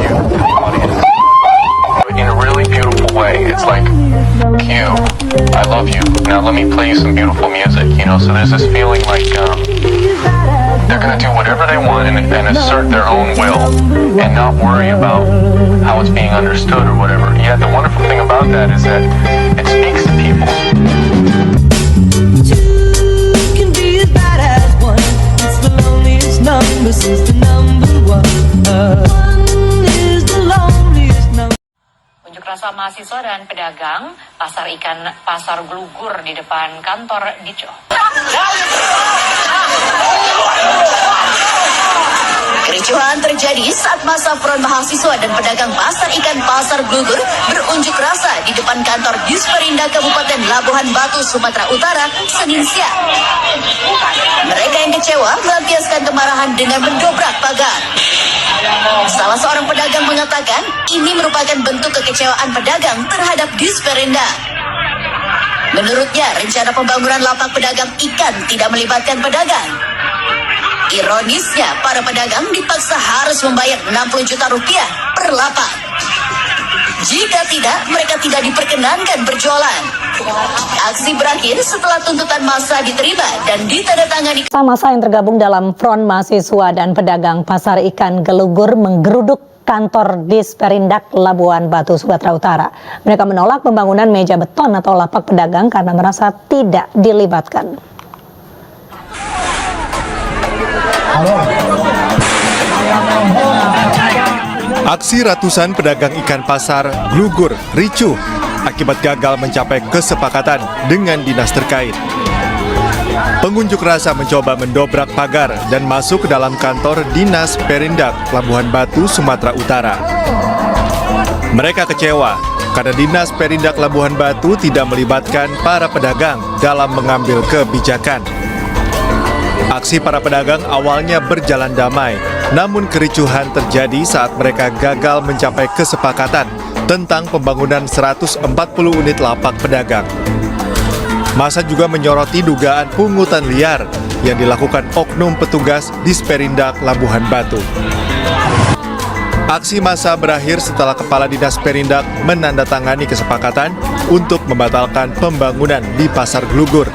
you, the audience, in a really beautiful way. It's like, Q, I love you. Now let me play you some beautiful music, so there's this feeling like they're going to do whatever they want and assert their own will and not worry about how it's being understood or whatever. Yet the wonderful thing about that is that it speaks to people. Unjuk rasa mahasiswa dan pedagang pasar ikan Pasar Glugur di depan kantor Dico. Kericuhan terjadi saat masa front mahasiswa dan pedagang pasar ikan Pasar Glugur berunjuk rasa di depan kantor Disperindak Kabupaten Labuhan Batu, Sumatera Utara, Senin siang. Mereka yang kecewa melampiaskan kemarahan dengan mendobrak pagar. Salah seorang pedagang mengatakan ini merupakan bentuk kekecewaan pedagang terhadap Disperindak. Menurutnya, rencana pembangunan lapak pedagang ikan tidak melibatkan pedagang. Ironisnya, para pedagang dipaksa harus membayar 60 juta rupiah per lapak. Jika tidak, mereka tidak diperkenankan berjualan. Aksi berakhir setelah tuntutan massa diterima dan ditandatangani. Massa yang tergabung dalam Front Mahasiswa dan Pedagang Pasar Ikan Glugur menggeruduk kantor Disperindak Labuhan Batu, Sumatera Utara. Mereka menolak pembangunan meja beton atau lapak pedagang karena merasa tidak dilibatkan. Aksi ratusan pedagang ikan pasar Glugur ricuh akibat gagal mencapai kesepakatan dengan dinas terkait. Pengunjuk rasa mencoba mendobrak pagar dan masuk ke dalam kantor Dinas Perindak Labuhan Batu, Sumatera Utara. Mereka kecewa karena Dinas Perindak Labuhan Batu tidak melibatkan para pedagang dalam mengambil kebijakan. Aksi para pedagang awalnya berjalan damai, namun kericuhan terjadi saat mereka gagal mencapai kesepakatan tentang pembangunan 140 unit lapak pedagang. Massa juga menyoroti dugaan pungutan liar yang dilakukan oknum petugas Disperindak Labuhan Batu. Aksi massa berakhir setelah Kepala Dinas Perindak menandatangani kesepakatan untuk membatalkan pembangunan di Pasar Glugur.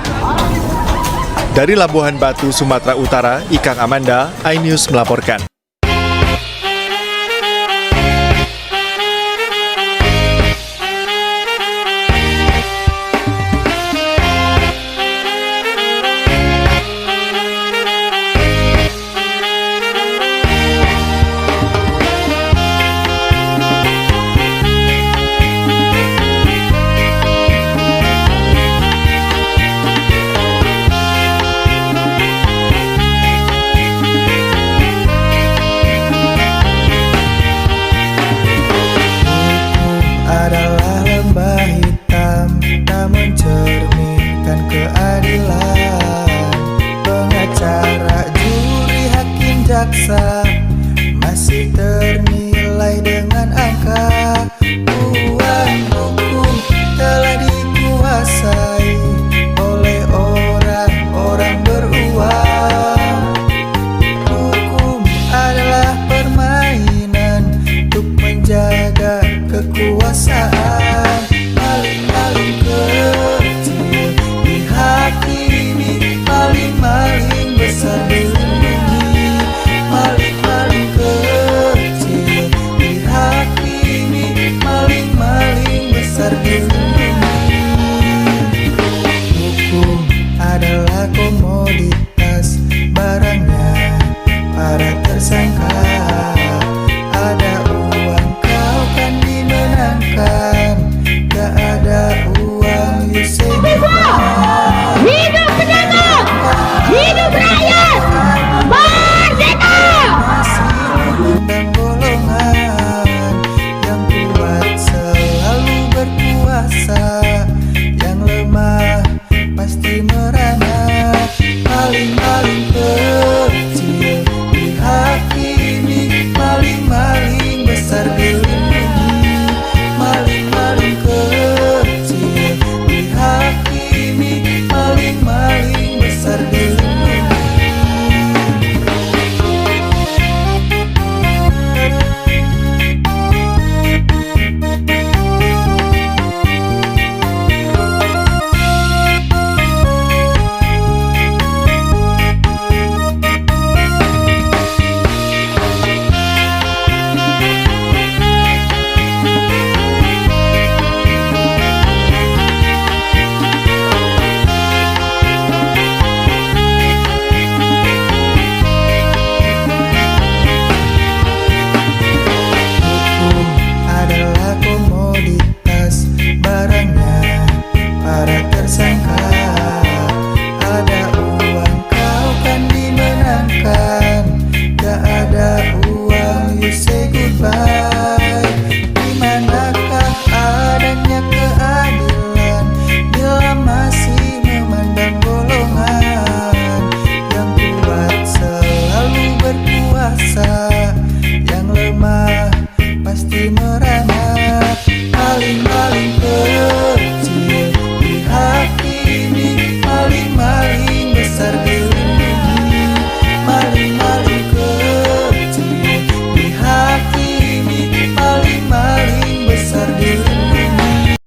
Dari Labuhan Batu, Sumatera Utara, Ikang Amanda, iNews melaporkan. Masih ternilai dengan angka